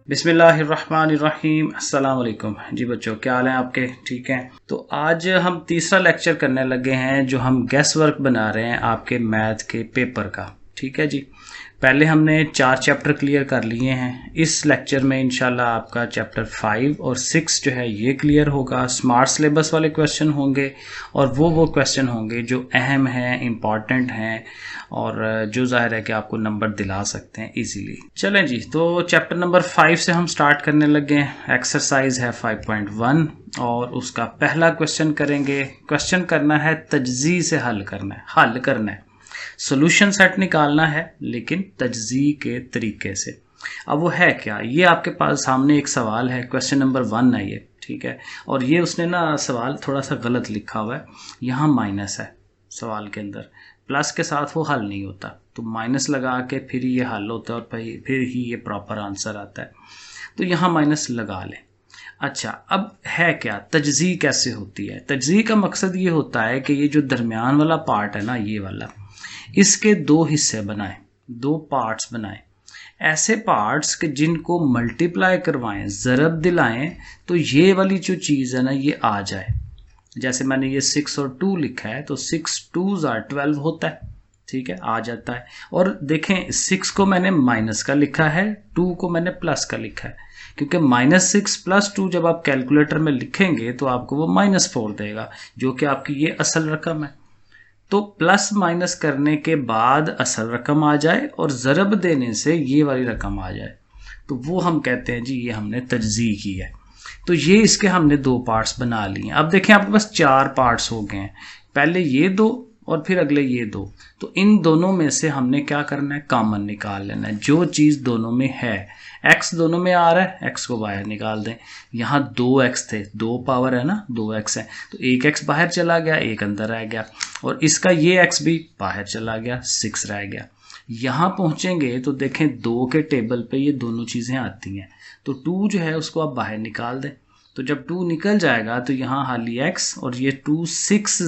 बिस्मिल्लाहिर्रहमानिर्रहीम। अस्सलाम वालेकुम जी बच्चों, क्या हाल है आपके? ठीक हैं। तो आज हम तीसरा लेक्चर करने लगे हैं जो हम गेस वर्क बना रहे हैं आपके मैथ के पेपर का। ठीक है जी। पहले हमने 4 चैप्टर क्लियर कर लिए हैं। इस लेक्चर में इंशाल्लाह आपका चैप्टर 5 और 6 जो है ये क्लियर होगा। स्मार्ट सिलेबस वाले क्वेश्चन होंगे और वो क्वेश्चन होंगे जो अहम हैं, इम्पॉर्टेंट हैं और जो जाहिर है कि आपको नंबर दिला सकते हैं इजीली। चलें जी, तो चैप्टर नंबर 5 से हम स्टार्ट करने लगे हैं। एक्सरसाइज है 5.1 और उसका पहला क्वेश्चन करेंगे। क्वेश्चन करना है तजज़ी से हल करना है, सॉल्यूशन सेट निकालना है लेकिन तजज़ी के तरीके से। अब वो है क्या, ये आपके पास सामने एक सवाल है, क्वेश्चन नंबर 1 है ये। ठीक है। और ये उसने ना सवाल थोड़ा सा गलत लिखा हुआ है, यहाँ माइनस है सवाल के अंदर, प्लस के साथ वो हल नहीं होता, तो माइनस लगा के फिर ये हल होता है और फिर ही ये प्रॉपर आंसर आता है। तो यहाँ माइनस लगा लें। अच्छा, अब है क्या, तजज़ी कैसे होती है? तजज़ी का मकसद ये होता है कि ये जो दरमियान वाला पार्ट है ना, ये वाला, इसके 2 हिस्से बनाएं, 2 पार्ट्स बनाएं। ऐसे पार्ट्स के जिनको मल्टीप्लाई करवाएं, ज़रब दिलाएं, तो ये वाली जो चीज़ है ना ये आ जाए। जैसे मैंने ये 6 और 2 लिखा है तो 6 2s are 12 होता है। ठीक है, आ जाता है। और देखें 6 को मैंने माइनस का लिखा है, 2 को मैंने प्लस का लिखा है, क्योंकि -6 + 2 जब आप कैलकुलेटर में लिखेंगे तो आपको वो -4 देगा, जो कि आपकी ये असल रकम है। तो प्लस माइनस करने के बाद असल रकम आ जाए और ज़रब देने से ये वाली रकम आ जाए, तो वो हम कहते हैं जी ये हमने तजज़ी की है। तो ये इसके हमने 2 पार्ट्स बना लिए। अब देखें आपके पास 4 पार्ट्स हो गए हैं, पहले ये 2 और फिर अगले ये 2। तो इन दोनों में से हमने क्या करना है, कॉमन निकाल लेना है। जो चीज़ दोनों में है, x दोनों में आ रहा है, x को बाहर निकाल दें। यहाँ 2x थे, 2 पावर है ना, 2x है, तो एक x बाहर चला गया, एक अंदर रह गया, और इसका ये x भी बाहर चला गया, 6 रह गया। यहाँ पहुँचेंगे तो देखें 2 के टेबल पे ये दोनों चीज़ें आती हैं, तो 2 जो है उसको आप बाहर निकाल दें। तो जब 2 निकल जाएगा तो यहाँ हाली x और ये 2 6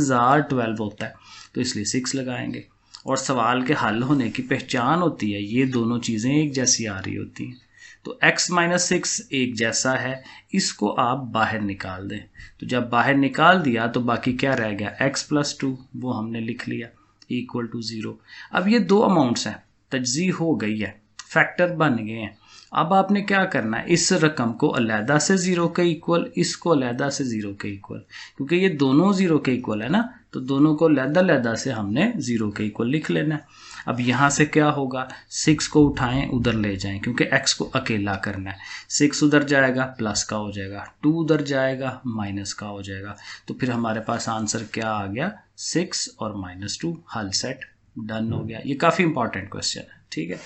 12 होता है, तो इसलिए 6 लगाएंगे। और सवाल के हल होने की पहचान होती है ये दोनों चीज़ें एक जैसी आ रही होती हैं। तो x - 6 एक जैसा है, इसको आप बाहर निकाल दें। तो जब बाहर निकाल दिया तो बाकी क्या रह गया, x + 2, वो हमने लिख लिया = 0। अब ये 2 अमाउंट्स हैं, तजज़ी हो गई है, फैक्टर बन गए हैं। अब आपने क्या करना है, इस रकम को अलहदा से 0 के इक्वल, इसको अलहदा से 0 के इक्वल, क्योंकि ये दोनों 0 के इक्वल है ना, तो दोनों को अलहदा से हमने 0 के इक्वल लिख लेना है। अब यहाँ से क्या होगा, 6 को उठाएं उधर ले जाएं, क्योंकि x को अकेला करना है। 6 उधर जाएगा प्लस का हो जाएगा, 2 उधर जाएगा माइनस का हो जाएगा। तो फिर हमारे पास आंसर क्या आ गया, 6 और -2, हल सेट डन हो गया। ये काफ़ी इंपॉर्टेंट क्वेश्चन है, ठीक है,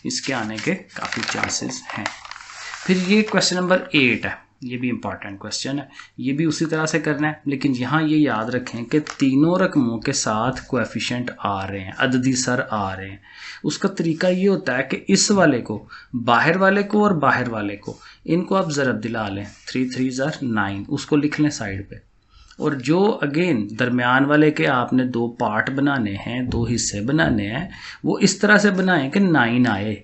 इसके आने के काफ़ी चांसेस हैं। फिर ये क्वेश्चन नंबर 8 है, ये भी इंपॉर्टेंट क्वेश्चन है, ये भी उसी तरह से करना है, लेकिन यहाँ ये याद रखें कि तीनों रकमों के साथ कोएफिशिएंट आ रहे हैं, अददी सर आ रहे हैं। उसका तरीका ये होता है कि इस वाले को, बाहर वाले को और बाहर वाले को, इनको आप ज़रब दिला लें, 3 3s are 9, उसको लिख लें साइड पे। और जो अगेन दरमियान वाले के आपने 2 पार्ट बनाने हैं, 2 हिस्से बनाने हैं, वो इस तरह से बनाएं कि 9 आए।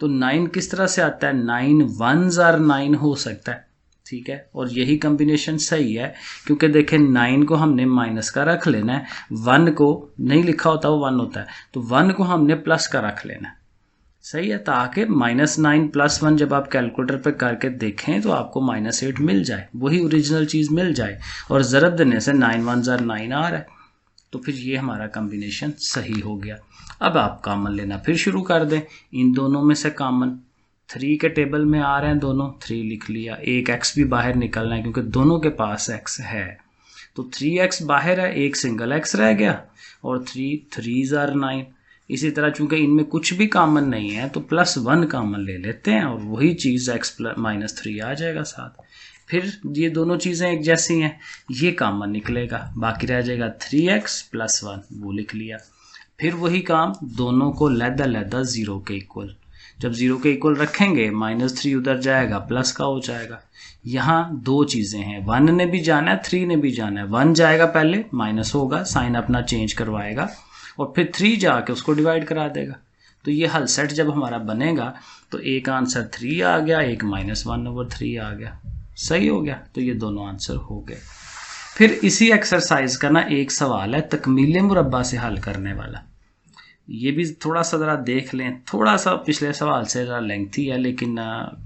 तो 9 किस तरह से आता है, 9 1s are 9 हो सकता है, ठीक है। और यही कम्बिनेशन सही है, क्योंकि देखें 9 को हमने माइनस का रख लेना है, 1 को नहीं लिखा होता, वो 1 होता है, तो 1 को हमने प्लस का रख लेना है, सही है, ताकि -9 + 1 जब आप कैलकुलेटर पे करके देखें तो आपको -8 मिल जाए, वही ओरिजिनल चीज़ मिल जाए। और ज़रब देने से 9 1s are 9 आ रहा है, तो फिर ये हमारा कम्बिनेशन सही हो गया। अब आप कॉमन लेना फिर शुरू कर दें, इन दोनों में से कॉमन 3 के टेबल में आ रहे हैं दोनों, 3 लिख लिया। एक x भी बाहर निकलना है क्योंकि दोनों के पास x है, तो 3x बाहर है, एक सिंगल x रह गया, और 3 3s are 9। इसी तरह चूंकि इनमें कुछ भी कॉमन नहीं है तो +1 कॉमन ले लेते हैं और वही चीज़ x - 3 आ जाएगा साथ। फिर ये दोनों चीज़ें एक जैसी हैं, ये कॉमन निकलेगा, बाकी रह जाएगा 3x + 1, वो लिख लिया। फिर वही काम, दोनों को लहदा 0 के इक्वल, जब 0 के इक्वल रखेंगे -3 उधर जाएगा, प्लस का हो जाएगा। यहाँ 2 चीज़ें हैं, 1 ने भी जाना है, 3 ने भी जाना है। 1 जाएगा पहले, माइनस होगा, साइन अपना चेंज करवाएगा, और फिर 3 जाके उसको डिवाइड करा देगा। तो ये हल सेट जब हमारा बनेगा तो एक आंसर 3 आ गया, एक -1/3 आ गया, सही हो गया। तो ये दोनों आंसर हो गए। फिर इसी एक्सरसाइज का ना एक सवाल है तकमील मुरब्बा से हल करने वाला, ये भी थोड़ा सा ज़रा देख लें, थोड़ा सा पिछले सवाल से ज़रा लेंथी है लेकिन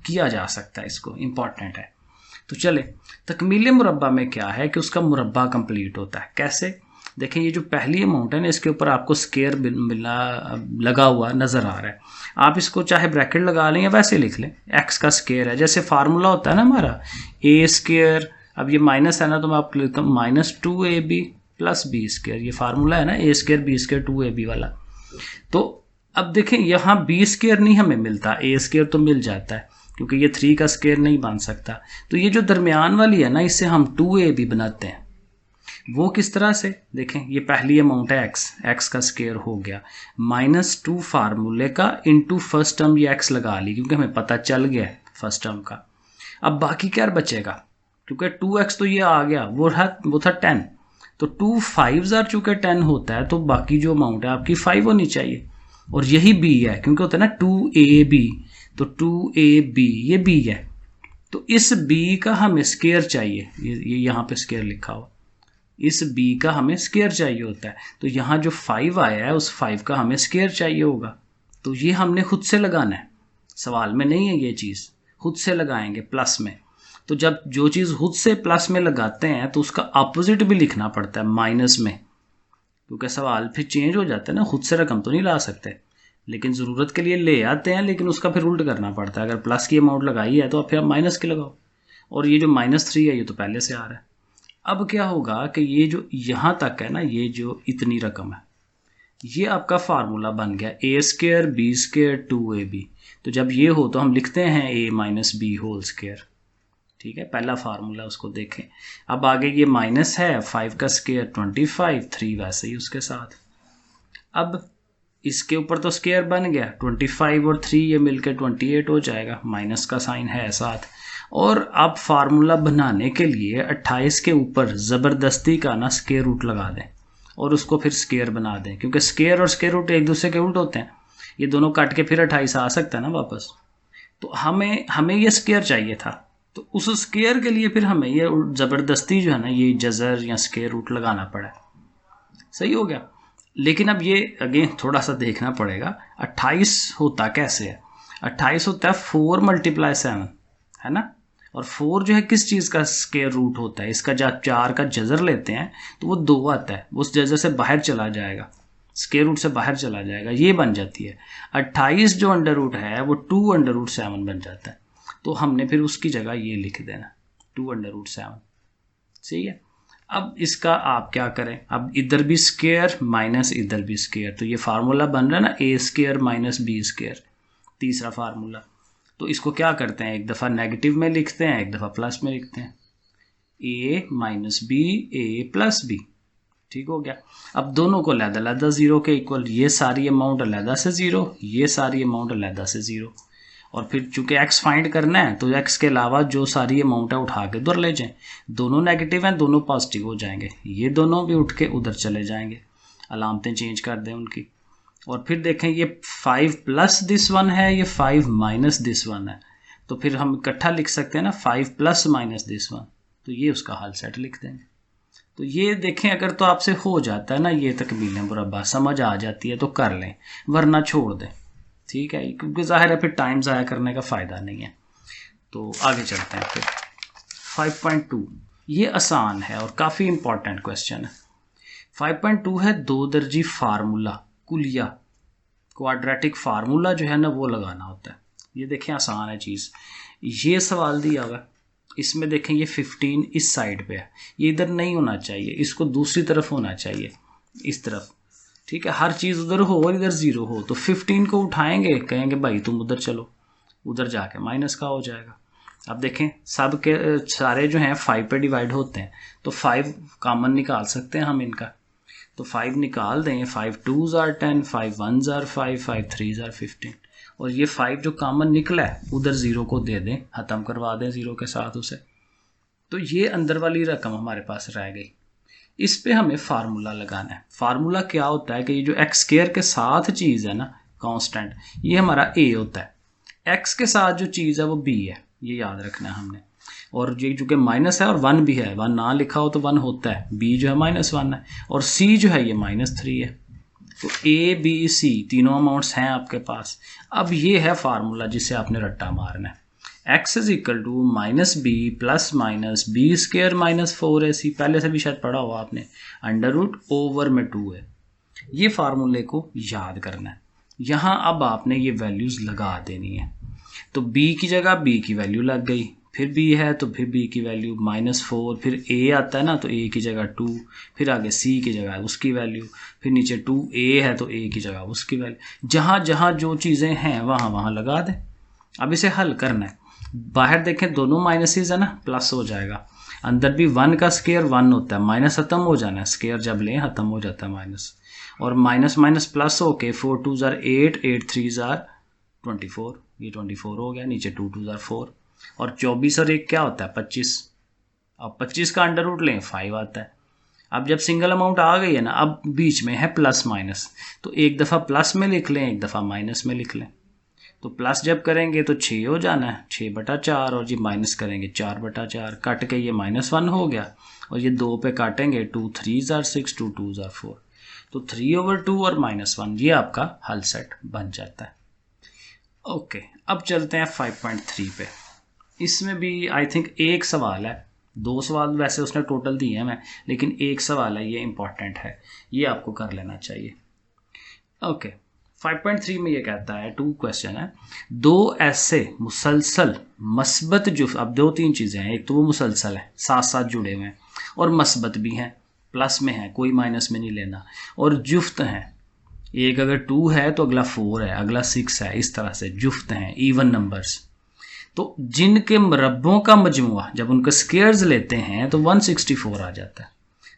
किया जा सकता है, इसको इम्पॉर्टेंट है। तो चले, तकमील मुरब्बा में क्या है कि उसका मुरब्बा कंप्लीट होता है। कैसे? देखें, ये जो पहली अमाउंट है ना, इसके ऊपर आपको स्केयर मिला लगा हुआ नज़र आ रहा है। आप इसको चाहे ब्रैकेट लगा लें या वैसे लिख लें, एक्स का स्केयर है, जैसे फार्मूला होता है ना हमारा ए स्केयर, अब ये माइनस है ना तो मैं आपको लिखता हूँ -2ab + b स्केयर, ये फार्मूला है ना ए स्केयर b स्केयर 2ab वाला। तो अब देखें यहाँ b स्केयर नहीं हमें मिलता, a स्केयर तो मिल जाता है क्योंकि ये 3 का स्केयर नहीं बन सकता। तो ये जो दरमियान वाली है ना, इससे हम 2ab बनाते हैं। वो किस तरह से? देखें, ये पहली अमाउंट है x का स्केयर हो गया, -2 फार्मूले का इंटू फर्स्ट टर्म, ये x लगा ली क्योंकि हमें पता चल गया है फर्स्ट टर्म का। अब बाकी क्या बचेगा, क्योंकि 2x तो ये आ गया, वो था 10, तो 2 5s आर चूँकि 10 होता है, तो बाकी जो अमाउंट है आपकी 5 होनी चाहिए। और यही b है क्योंकि होता है ना 2ab, तो 2ab ये b है, तो इस b का हमें स्केयर चाहिए, ये यहाँ पे स्केयर लिखा हो, इस b का हमें स्केयर चाहिए होता है। तो यहाँ जो 5 आया है उस 5 का हमें स्केयर चाहिए होगा, तो ये हमने खुद से लगाना है, सवाल में नहीं है ये चीज़, खुद से लगाएंगे प्लस में। तो जब जो चीज़ खुद से प्लस में लगाते हैं तो उसका अपोजिट भी लिखना पड़ता है माइनस में, क्योंकि सवाल फिर चेंज हो जाता है ना, खुद से रकम तो नहीं ला सकते, लेकिन ज़रूरत के लिए ले आते हैं, लेकिन उसका फिर उल्ट करना पड़ता है। अगर प्लस की अमाउंट लगाई है तो फिर आप माइनस की लगाओ, और ये जो -3 है ये तो पहले से आ रहा है। अब क्या होगा कि ये जो यहाँ तक है ना, ये जो इतनी रकम है, ये आपका फार्मूला बन गया a square b square 2ab। तो जब ये हो तो हम लिखते हैं a - b होल स्केयर, ठीक है, पहला फार्मूला उसको देखें। अब आगे ये माइनस है, 5 का स्केयर 25, 3 वैसे ही उसके साथ। अब इसके ऊपर तो स्केयर बन गया, 25 और 3 ये मिलकर 28 हो जाएगा, माइनस का साइन है साथ। और अब फार्मूला बनाने के लिए 28 के ऊपर ज़बरदस्ती का ना स्केयर रूट लगा दें और उसको फिर स्केयर बना दें, क्योंकि स्केयर और स्केयर रूट एक दूसरे के उल्ट होते हैं, ये दोनों काट के फिर 28 आ सकता है ना वापस। तो हमें ये स्केयर चाहिए था, तो उस स्केयर के लिए फिर हमें ये ज़बरदस्ती जो है ना, ये जज़र या स्केयर रूट लगाना पड़ा। सही हो गया। लेकिन अब ये अगेन थोड़ा सा देखना पड़ेगा, 28 होता कैसे है? 28 होता है 4 × 7, है ना, और 4 जो है किस चीज़ का स्केयर रूट होता है? इसका जब 4 का जज़र लेते हैं तो वो 2 आता है, उस जज़र से बाहर चला जाएगा, स्केयर रूट से बाहर चला जाएगा, ये बन जाती है 28 जो अंडर रूट है वो 2√7 बन जाता है। तो हमने फिर उसकी जगह ये लिख देना 2√7, सही है। अब इसका आप क्या करें, अब इधर भी स्केयर माइनस इधर भी स्केयर, तो ये फार्मूला बन रहा है ना a स्केयर - b स्केयर, तीसरा फार्मूला। तो इसको क्या करते हैं, एक दफ़ा नेगेटिव में लिखते हैं, एक दफ़ा प्लस में लिखते हैं, a - b a + b, ठीक हो गया। अब दोनों को अलग-अलग 0 के इक्वल, ये सारी अमाउंट अलग से 0, ये सारी अमाउंट अलग से 0, और फिर चूंकि x फाइंड करना है तो x के अलावा जो सारी अमाउंट है उठा के उधर ले जाएं, दोनों नेगेटिव हैं, दोनों पॉजिटिव हो जाएंगे, ये दोनों भी उठ के उधर चले जाएंगे, अलामतें चेंज कर दें उनकी। और फिर देखें ये 5 + दिस 1 है, ये 5 - दिस 1 है, तो फिर हम इकट्ठा लिख सकते हैं ना 5 + दिस 1, तो ये उसका हल सेट लिख देंगे। तो ये देखें, अगर तो आपसे हो जाता है ना ये तकमील मुरब्बा, समझ आ जाती है तो कर लें, वरना छोड़ दें, ठीक है, क्योंकि ज़ाहिर है फिर टाइम ज़ाया करने का फ़ायदा नहीं है। तो आगे चलते हैं फिर 5.2, ये आसान है और काफ़ी इंपॉर्टेंट क्वेश्चन है। 5.2 है 2 दर्जी फार्मूला कुलिया, क्वाड्रेटिक फार्मूला जो है ना वो लगाना होता है। ये देखें आसान है चीज़, ये सवाल दिया हुआ, इसमें देखें ये 15 इस साइड पे है, ये इधर नहीं होना चाहिए, इसको दूसरी तरफ होना चाहिए, इस तरफ, ठीक है, हर चीज़ उधर हो और इधर 0 हो। तो 15 को उठाएंगे, कहेंगे भाई तुम उधर चलो, उधर जाके माइनस का हो जाएगा। अब देखें सब के सारे जो हैं 5 पे डिवाइड होते हैं, तो 5 कॉमन निकाल सकते हैं हम इनका, तो 5 निकाल दें, 5 2s are 10, 5 1s are 5, 5 3s are 15, और ये 5 जो कॉमन निकला है उधर 0 को दे दें, ख़त्म करवा दें 0 के साथ उसे, तो ये अंदर वाली रकम हमारे पास रह गई। इस पे हमें फार्मूला लगाना है। फार्मूला क्या होता है कि ये जो x स्क्वायर के साथ चीज़ है ना, कांस्टेंट, ये हमारा ए होता है। एक्स के साथ जो चीज़ है वो बी है, ये याद रखना है हमने। और ये चूँकि माइनस है और 1 भी है, 1 ना लिखा हो तो 1 होता है, बी जो है -1 है, और सी जो है ये -3 है। तो ए बी सी तीनों अमाउंट्स हैं आपके पास। अब ये है फार्मूला जिसे आपने रट्टा मारना है। x is equal to -b plus minus b square -4ac, पहले से भी शायद पढ़ा हुआ आपने, √ओवर में 2 है। ये फार्मूले को याद करना है। यहाँ अब आपने ये वैल्यूज़ लगा देनी है। तो b की जगह b की वैल्यू लग गई, फिर b है तो फिर b की वैल्यू -4, फिर a आता है ना तो a की जगह 2, फिर आगे c की जगह उसकी वैल्यू, फिर नीचे 2a है तो a की जगह उसकी वैल्यू। जहाँ जहाँ जो चीज़ें हैं वहाँ वहाँ लगा दें। अब इसे हल करना है। बाहर देखें दोनों माइनसेस है ना, प्लस हो जाएगा। अंदर भी 1 का स्क्वायर 1 होता है, माइनस ख़त्म हो जाना है, स्क्वायर जब लें ख़त्म हो जाता है माइनस। और माइनस माइनस प्लस हो के 4 2 ज़ार 8, 8 3 ज़ार 24, ये 24 हो गया, नीचे 2 2 ज़ार 4, और 24 और 1 क्या होता है 25। अब 25 का अंडर रूट लें 5 आता है। अब जब सिंगल अमाउंट आ गई है ना, अब बीच में है प्लस माइनस, तो एक दफ़ा प्लस में लिख लें, एक दफ़ा माइनस में लिख लें। तो प्लस जब करेंगे तो 6 हो जाना है, 6/4, और जी माइनस करेंगे 4/4, कट के ये -1 हो गया, और ये 2 पे काटेंगे 2 3 ज़ार 6, 2 2 ज़ार 4, तो 3/2 और -1, ये आपका हल सेट बन जाता है। ओके, अब चलते हैं 5.3 पे। इसमें भी आई थिंक एक सवाल है, 2 सवाल वैसे उसने टोटल दिए हैं मैं, लेकिन एक सवाल है, ये इंपॉर्टेंट है, ये आपको कर लेना चाहिए। ओके, 5.3 में ये कहता है, 2 क्वेश्चन है, 2 ऐसे मुसलसल मस्बत जुफ्त, अब 2-3 चीज़ें हैं, एक तो वो मुसलसल है साथ साथ जुड़े हुए हैं, और मस्बत भी हैं, प्लस में है, कोई माइनस में नहीं लेना, और जुफ्त हैं। एक अगर 2 है तो अगला 4 है, अगला 6 है, इस तरह से जुफ्त हैं, इवन नंबर्स। तो जिनके मरब्बों का मजमुआ जब उनके स्क्वायर्स लेते हैं तो 164 आ जाता है।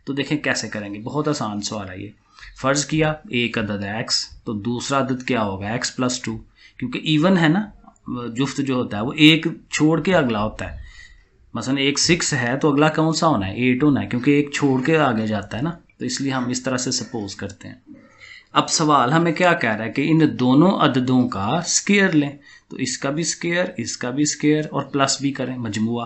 तो देखें कैसे करेंगे, बहुत आसान सवाल है ये। फ़र्ज़ किया एक अदद है x, तो दूसरा अदद क्या होगा x + 2, क्योंकि इवन है ना, जुफ्त जो होता है वो एक छोड़ के अगला होता है। मसलन एक 6 है तो अगला कौन सा होना है, 8 होना है, क्योंकि एक छोड़ के आगे जाता है ना, तो इसलिए हम इस तरह से सपोज करते हैं। अब सवाल हमें क्या कह रहा है कि इन दोनों अददों का स्क्वायर लें, तो इसका भी स्क्वायर, इसका भी स्क्वायर, और प्लस भी करें मजमुआ,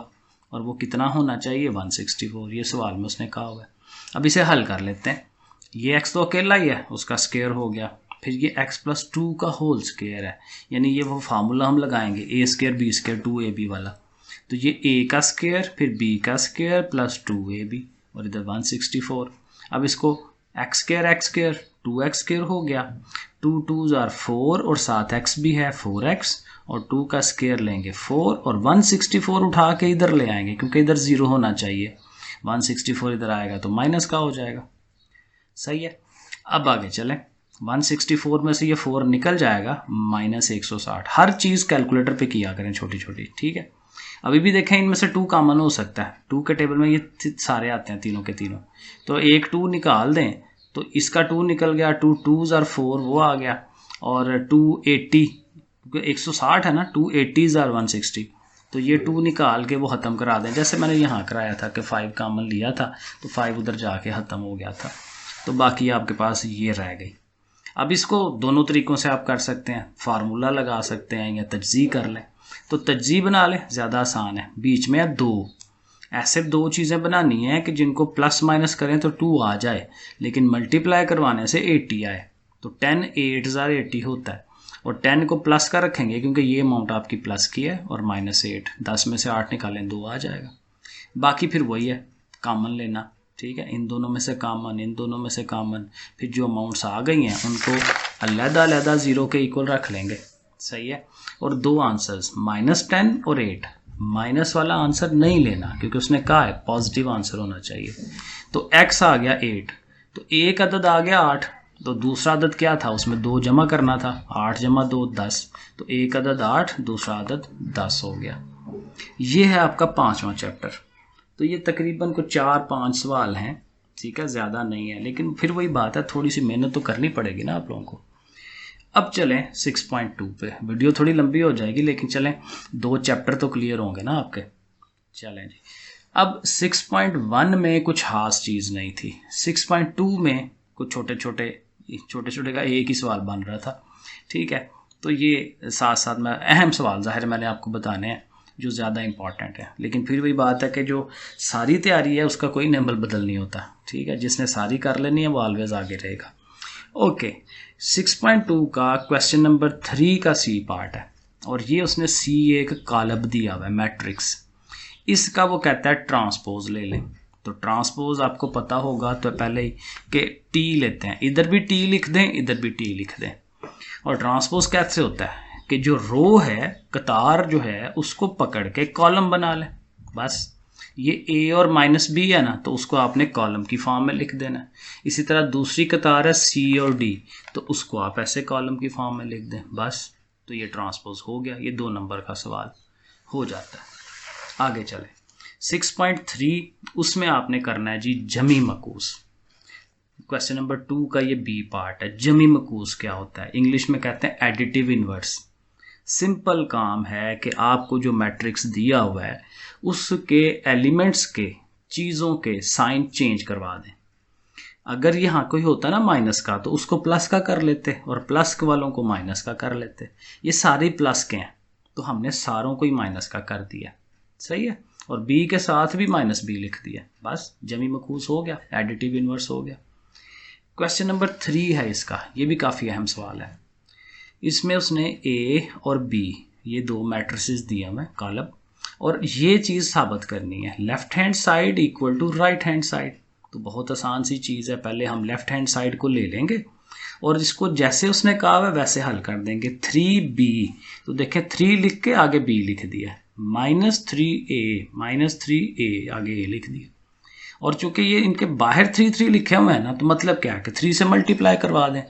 और वो कितना होना चाहिए 164, ये सवाल में उसने कहा हुआ है। अब इसे हल कर लेते हैं। ये x तो अकेला ही है, उसका स्क्वायर हो गया, फिर ये x + 2 का होल स्क्वायर है, यानी ये वो फार्मूला हम लगाएंगे a² b² 2ab वाला। तो ये a का स्क्वायर, फिर b का स्क्वायर प्लस 2ab, और इधर 164। अब इसको x² 2x² हो गया, 2 2 ज़ार 4, और साथ x भी है 4x, और 2 का स्क्वायर लेंगे 4, और 164 उठा के इधर ले आएंगे, क्योंकि इधर 0 होना चाहिए, 164 इधर आएगा तो माइनस का हो जाएगा। सही है, अब आगे चलें। 164 में से ये 4 निकल जाएगा, -160। हर चीज़ कैलकुलेटर पे किया करें छोटी छोटी, ठीक है। अभी भी देखें इनमें से 2 कॉमन हो सकता है, 2 के टेबल में ये सारे आते हैं तीनों के तीनों, तो एक 2 निकाल दें, तो इसका 2 निकल गया, 2 2 ज़ार 4 वो आ गया, और 280, क्योंकि 160 है ना, 280 ज़ार 160, तो ये 2 निकाल के वो ख़त्म करा दें, जैसे मैंने यहाँ कराया था कि 5 कॉमन लिया था तो 5 उधर जाके ख़त्म हो गया था, तो बाकी आपके पास ये रह गई। अब इसको दोनों तरीक़ों से आप कर सकते हैं, फार्मूला लगा सकते हैं या तजज़ी कर लें। तो तजज़ी बना लें, ज़्यादा आसान है। बीच में 2 ऐसे 2 चीज़ें बनानी है कि जिनको प्लस माइनस करें तो 2 आ जाए, लेकिन मल्टीप्लाई करवाने से 80 आए। तो 10 8 ज़ार 80 होता है, और 10 को प्लस का रखेंगे क्योंकि ये अमाउंट आपकी प्लस की है, और -8, 10 में से 8 निकालें 2 आ जाएगा। बाकी फिर वही है, कॉमन लेना, ठीक है, इन दोनों में से कॉमन, इन दोनों में से कॉमन, फिर जो अमाउंट्स आ गई हैं उनको अलग-अलग 0 के इक्वल रख लेंगे। सही है, और 2 आंसर्स -10 और 8, माइनस वाला आंसर नहीं लेना क्योंकि उसने कहा है पॉजिटिव आंसर होना चाहिए। तो x आ गया 8, तो एक अदद आ गया 8, तो दूसरा अदद क्या था, उसमें 2 जमा करना था, 8 + 2 10, तो एक अदद 8, दूसरा अदद 10 हो गया। ये है आपका 5वां चैप्टर। तो ये तकरीबन को 4-5 सवाल हैं, ठीक है, ज़्यादा नहीं है, लेकिन फिर वही बात है, थोड़ी सी मेहनत तो करनी पड़ेगी ना आप लोगों को। अब चलें 6.2 पे। वीडियो थोड़ी लंबी हो जाएगी, लेकिन चलें 2 चैप्टर तो क्लियर होंगे ना आपके। चलें जी, अब 6.1 में कुछ खास चीज़ नहीं थी। 6.2 में कुछ छोटे छोटे का एक ही सवाल बन रहा था। ठीक है। तो ये साथ साथ में अहम सवाल ज़ाहिर मैंने आपको बताने हैं जो ज़्यादा इंपॉर्टेंट है, लेकिन फिर वही बात है कि जो सारी तैयारी है उसका कोई नंबर बदल नहीं होता। ठीक है, जिसने सारी कर लेनी है वो ऑलवेज आगे रहेगा। ओके, 6.2 का क्वेश्चन नंबर 3 का सी पार्ट है और ये उसने सी एक कालब दिया हुआ है मैट्रिक्स। इसका वो कहता है ट्रांसपोज ले लें। तो ट्रांसपोज आपको पता होगा तो पहले ही कि टी लेते हैं, इधर भी टी लिख दें इधर भी टी लिख दें। और ट्रांसपोज कैसे होता है कि जो रो है, कतार जो है, उसको पकड़ के कॉलम बना लें। बस ये ए और माइनस बी है ना, तो उसको आपने कॉलम की फॉर्म में लिख देना है। इसी तरह दूसरी कतार है सी और डी, तो उसको आप ऐसे कॉलम की फॉर्म में लिख दें। बस, तो ये ट्रांसपोज हो गया। ये 2 नंबर का सवाल हो जाता है। आगे चले 6.3, उसमें आपने करना है जी जमी मकूस। क्वेश्चन नंबर 2 का ये बी पार्ट है। जमी मकूस क्या होता है? इंग्लिश में कहते हैं एडिटिव इन्वर्स। सिंपल काम है कि आपको जो मैट्रिक्स दिया हुआ है उसके एलिमेंट्स के, चीज़ों के साइन चेंज करवा दें। अगर यहाँ कोई होता ना माइनस का, तो उसको प्लस का कर लेते और प्लस के वालों को माइनस का कर लेते। ये सारे प्लस के हैं तो हमने सारों को ही माइनस का कर दिया। सही है, और बी के साथ भी माइनस बी लिख दिया। बस जमी मकूस हो गया, एडिटिव इन्वर्स हो गया। क्वेश्चन नंबर 3 है इसका, ये भी काफ़ी अहम सवाल है। इसमें उसने ए और बी ये 2 मैट्रिसेस दिए हमें कॉलम, और ये चीज़ साबित करनी है left hand side equal to right hand side. तो बहुत आसान सी चीज़ है, पहले हम लेफ्ट हैंड साइड को ले लेंगे और इसको जैसे उसने कहा है वैसे हल कर देंगे। 3b, तो देखें 3 लिख के आगे b लिख दिया, -3a आगे a लिख दिया। और चूंकि ये इनके बाहर 3 लिखे हुए हैं ना, तो मतलब क्या है कि 3 से मल्टीप्लाई करवा दें।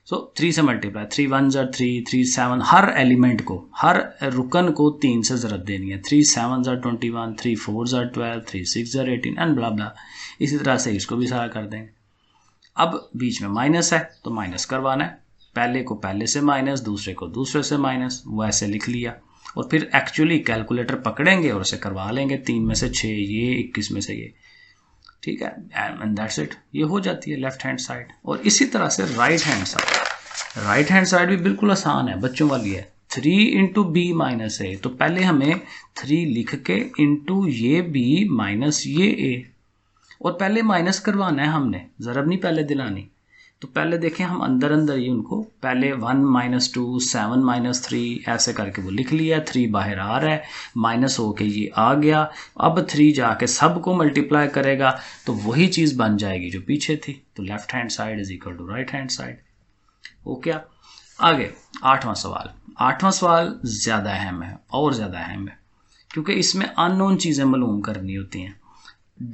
सो 3 से मल्टीप्लाई, 3 1 3, 3 7, हर एलिमेंट को, हर रुकन को 3 से ज़रब देनी है। 3 7 21, 3 4 12, 3 6 18 एंड ब्ला ब्ला। इसी तरह से इसको भी सारा कर देंगे। अब बीच में माइनस है तो माइनस करवाना है, पहले को पहले से माइनस, दूसरे को दूसरे से माइनस, वो ऐसे लिख लिया। और फिर एक्चुअली कैलकुलेटर पकड़ेंगे और उसे करवा लेंगे। 3 में से 6 ये, 21 में से ये। ठीक है, एंड दैट्स इट, ये हो जाती है लेफ्ट हैंड साइड। और इसी तरह से right hand side, right hand side भी बिल्कुल आसान है, बच्चों वाली है। 3 इंटू बी माइनस ए, तो पहले हमें 3 लिख के इंटू ये बी माइनस ये ए, और पहले माइनस करवाना है हमने, ज़रब नहीं पहले दिलानी। तो पहले देखें हम अंदर अंदर ही उनको पहले 1 - 2 7 - 3 ऐसे करके वो लिख लिया। 3 बाहर आ रहा है, माइनस होके ये आ गया। अब 3 जाके सब को मल्टीप्लाई करेगा तो वही चीज़ बन जाएगी जो पीछे थी। तो left hand side is equal to right hand side. हो क्या? आगे 8वां सवाल। 8वां सवाल ज़्यादा अहम है, और ज़्यादा अहम है क्योंकि इसमें अननोन चीज़ें मालूम करनी होती हैं।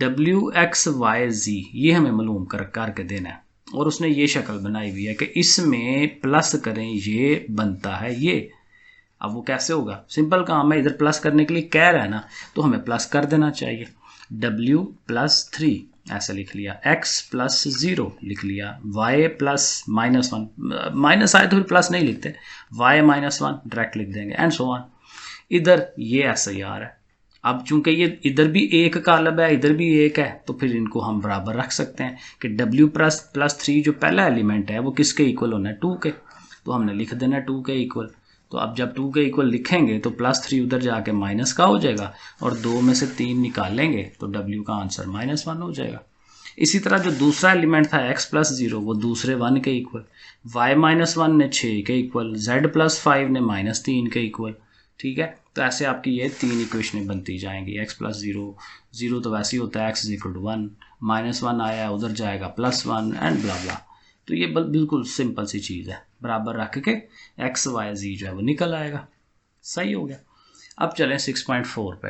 WXYZ ये हमें मालूम करके देना है। और उसने ये शक्ल बनाई हुई है कि इसमें प्लस करें ये बनता है ये। अब वो कैसे होगा? सिंपल काम है, इधर प्लस करने के लिए कह रहा है ना, तो हमें प्लस कर देना चाहिए। W + 3 ऐसे लिख लिया, X + 0 लिख लिया, Y + -1, माइनस आए तो फिर प्लस नहीं लिखते, Y - 1 डायरेक्ट लिख देंगे, एंड सो ऑन। इधर ये ऐसे ही आ रहा है। अब चूंकि ये इधर भी एक कालब है इधर भी एक है, तो फिर इनको हम बराबर रख सकते हैं कि W + 3 जो पहला एलिमेंट है वो किसके इक्वल होना है? 2 के। तो हमने लिख देना 2 के इक्वल। तो अब जब 2 के इक्वल लिखेंगे तो +3 उधर जाके माइनस का हो जाएगा, और 2 में से 3 निकालेंगे तो W का आंसर -1 हो जाएगा। इसी तरह जो दूसरा एलिमेंट था X + 0 वो दूसरे 1 के इक्वल, Y - 1 ने 6 के इक्वल, Z + 5 ने -3 के इक्वल। ठीक है, तो ऐसे आपकी ये 3 इक्वेशनें बनती जाएंगी। X + 0, 0 तो वैसे ही होता है, X = 1, -1 आया उधर जाएगा +1 एंड ब्ला ब्ला। तो ये बिल्कुल सिंपल सी चीज़ है, बराबर रख के X Y Z जो है वो निकल आएगा। सही हो गया। अब चलें 6.4 पे,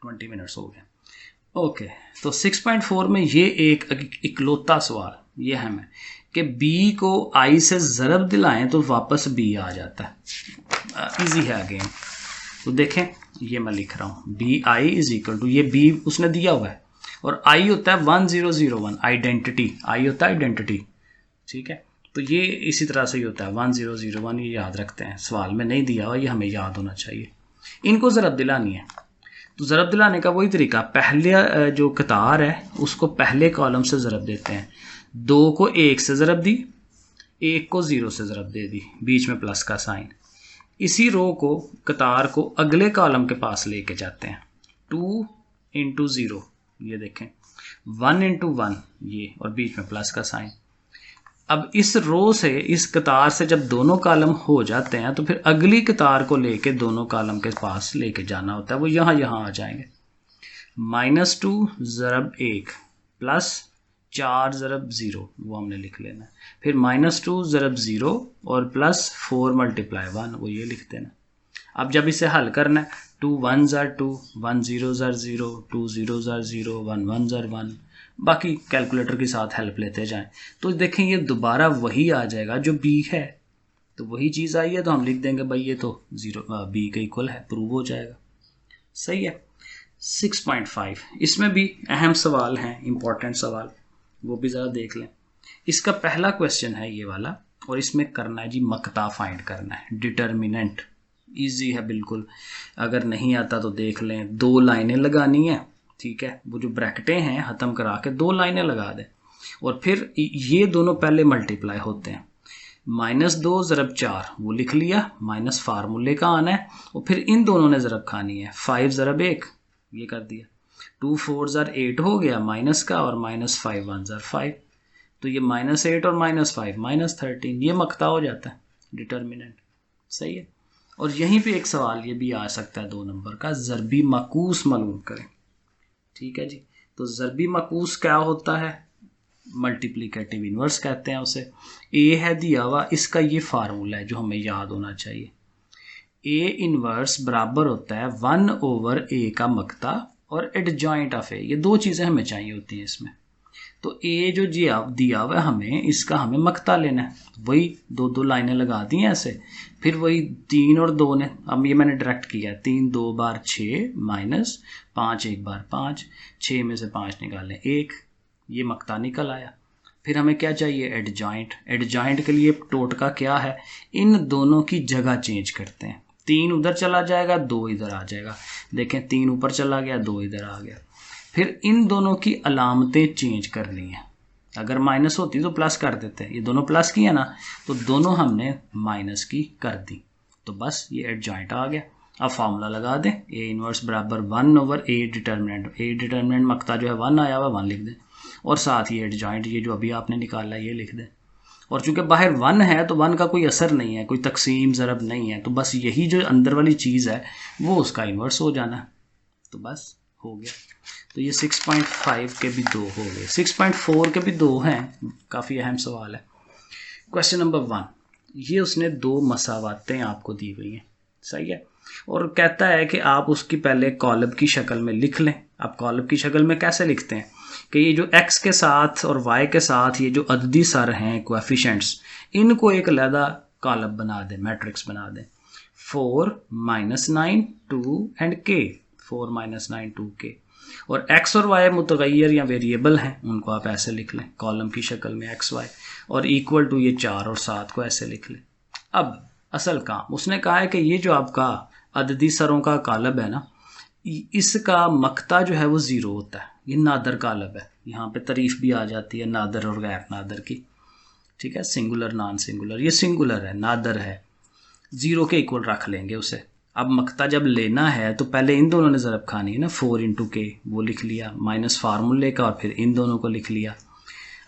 20 मिनट्स हो गए। ओके, तो 6.4 में ये एक इकलौता सवाल ये है मैं कि B को I से ज़रब दिलाएं तो वापस B आ जाता है। इजी है अगेन। तो देखें ये मैं लिख रहा हूँ BI = टू, ये B उसने दिया हुआ है और I होता है 1001 आइडेंटिटी, I होता है आइडेंटिटी। ठीक है, तो ये इसी तरह से ही होता है 1001, ये याद रखते हैं, सवाल में नहीं दिया हुआ, ये हमें याद होना चाहिए। इनको ज़रब दिलानी है, तो ज़रब दिलाने का वही तरीका, पहले जो कतार है उसको पहले कॉलम से ज़रब देते हैं। 2 को 1 से ज़रब दी, एक को 0 से ज़रब दे दी, बीच में प्लस का साइन। इसी रो को, कतार को अगले कॉलम के पास लेके जाते हैं। 2 इंटू 0, ये देखें 1 इंटू 1 ये, और बीच में प्लस का साइन। अब इस रो से, इस कतार से जब दोनों कॉलम हो जाते हैं तो फिर अगली कतार को लेके दोनों कॉलम के पास लेके जाना होता है, वो यहाँ आ जाएंगे। -2 ज़रब 1 प्लस 4 ज़रब 0, वो हमने लिख लेना है। फिर -2 ज़रब 0 और प्लस 4 मल्टीप्लाई 1, वो ये लिख देना। अब जब इसे हल करना है, 2 1 ज़र 2, 1 0 ज़र 0, 2 0 ज़र 0, 1 1 ज़र 1, बाकी कैलकुलेटर के साथ हेल्प लेते जाएं। तो देखें ये दोबारा वही आ जाएगा जो बी है, तो वही चीज़ आई है तो हम लिख देंगे भाई ये तो 0 बी के इक्वल है, प्रूव हो जाएगा। सही है। 6.5, इसमें भी अहम सवाल हैं, इंपॉर्टेंट सवाल, वो भी ज़रा देख लें। इसका पहला क्वेश्चन है ये वाला, और इसमें करना है जी मकता फाइंड करना है, डिटर्मिनेंट। इजी है बिल्कुल, अगर नहीं आता तो देख लें। 2 लाइनें लगानी है, ठीक है, वो जो ब्रैकेटें हैं ख़त्म करा के 2 लाइनें लगा दें, और फिर ये दोनों पहले मल्टीप्लाई होते हैं। -2 ज़रब 4 वो लिख लिया, माइनस फार्मूले का आना है, और फिर इन दोनों ने ज़रब खानी है। 5 ज़रब 1 ये कर दिया, 2 4 ज़र 8 हो गया माइनस का, और -5 1 ज़र 5, तो ये -8 और -5 -13, ये मकता हो जाता है डिटर्मिनेंट। सही है। और यहीं पे एक सवाल ये भी आ सकता है 2 नंबर का, ज़रबी माकूस मालूम करें। ठीक है जी, तो ज़रबी माकूस क्या होता है? मल्टीप्लिकेटिव इन्वर्स कहते हैं उसे। ए है दिया हुआ, इसका ये फार्मूला है जो हमें याद होना चाहिए। ए इन्वर्स बराबर होता है 1/a का मकता और एडजॉइंट ऑफ ए, ये 2 चीज़ें हमें चाहिए होती हैं इसमें। तो ए जो जी दिया हुआ है हमें, इसका हमें मकता लेना है, वही 2 लाइनें लगा दी हैं ऐसे। फिर वही 3 और 2 ने, अब ये मैंने डायरेक्ट किया है, 3 2 बार 6 माइनस 5 1 बार 5, 6 में से 5 निकालें 1, ये मकता निकल आया। फिर हमें क्या चाहिए? एडजॉइंट। एडजॉइंट के लिए टोटका क्या है? इन दोनों की जगह चेंज करते हैं, 3 उधर चला जाएगा, 2 इधर आ जाएगा। देखें 3 ऊपर चला गया, 2 इधर आ गया। फिर इन दोनों की अलामतें चेंज करनी है, अगर माइनस होती तो प्लस कर देते, ये दोनों प्लस की है ना, तो दोनों हमने माइनस की कर दी, तो बस ये एडजॉइंट आ गया। अब फार्मूला लगा दें, ए इनवर्स बराबर 1/a डिटर्मिनेंट। ए डिटर्मिनेंट मकता जो है 1 आया हुआ, 1 लिख दें, और साथ ही एडजॉइंट ये जो अभी आपने निकाला ये लिख दें। और चूंकि बाहर 1 है तो 1 का कोई असर नहीं है, कोई तकसीम ज़रब नहीं है, तो बस यही जो अंदर वाली चीज़ है वो उसका इन्वर्स हो जाना है, तो बस हो गया। तो ये 6.5 के भी 2 हो गए, 6.4 के भी 2 हैं, काफ़ी अहम सवाल है। क्वेश्चन नंबर 1, ये उसने 2 मसावातें आपको दी हुई हैं, सही है, और कहता है कि आप उसकी पहले कॉलम की शक्ल में लिख लें। आप कॉलम की शक्ल में कैसे लिखते हैं कि ये जो x के साथ और y के साथ ये जो अददी सर हैं कोएफिशिएंट्स, इनको एक अलग कॉलम बना दें, मैट्रिक्स बना दें। 4 -9 2 एंड k, 4 -9 2 k, और x और y मुतगय्यर या वेरिएबल हैं, उनको आप ऐसे लिख लें कॉलम की शक्ल में x y, और इक्वल टू ये 4 और 7 को ऐसे लिख लें। अब असल काम उसने कहा है कि ये जो आपका अददी सरों का कालब है ना, इसका मकता जो है वो 0 होता है, ये नादर कालब है, यहाँ पे तारीफ भी आ जाती है नादर और गैर नादर की, ठीक है, सिंगुलर नॉन सिंगुलर, ये सिंगुलर है, नादर है, 0 के इक्वल रख लेंगे उसे। अब मकता जब लेना है तो पहले इन दोनों ने ज़रब खानी है ना, 4 × k वो लिख लिया, माइनस फार्मूले का, और फिर इन दोनों को लिख लिया।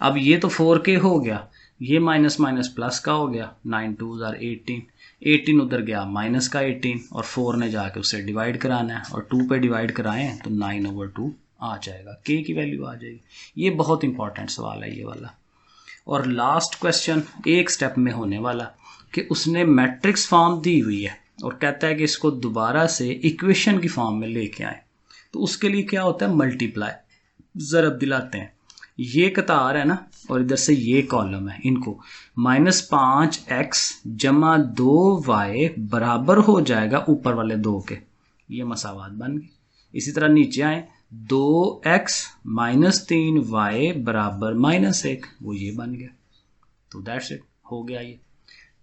अब ये तो 4k हो गया, ये माइनस माइनस प्लस का हो गया, 9 2 18, 18 उधर गया माइनस का 18, और 4 ने जाके उससे डिवाइड कराना है, और 2 पे डिवाइड कराएं तो 9/2 आ जाएगा, k की वैल्यू आ जाएगी। ये बहुत इंपॉर्टेंट सवाल है ये वाला। और लास्ट क्वेश्चन एक स्टेप में होने वाला कि उसने मैट्रिक्स फॉर्म दी हुई है और कहता है कि इसको दोबारा से इक्वेशन की फॉर्म में लेके आए, तो उसके लिए क्या होता है? मल्टीप्लाई, ज़रब दिलाते हैं। ये कतार है ना, और इधर से ये कॉलम है, इनको -5x + 2y बराबर हो जाएगा ऊपर वाले 2 के, ये मसावात बन गई। इसी तरह नीचे आए, 2x - 3y बराबर -1, वो ये बन गया, तो दैट्स इट, हो गया ये।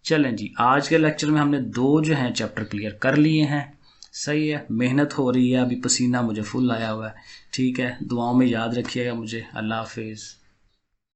चलें जी, आज के लेक्चर में हमने 2 जो हैं चैप्टर क्लियर कर लिए हैं, सही है, मेहनत हो रही है, अभी पसीना मुझे फुल आया हुआ है, ठीक है, दुआओं में याद रखिएगा मुझे। अल्लाह हाफिज़।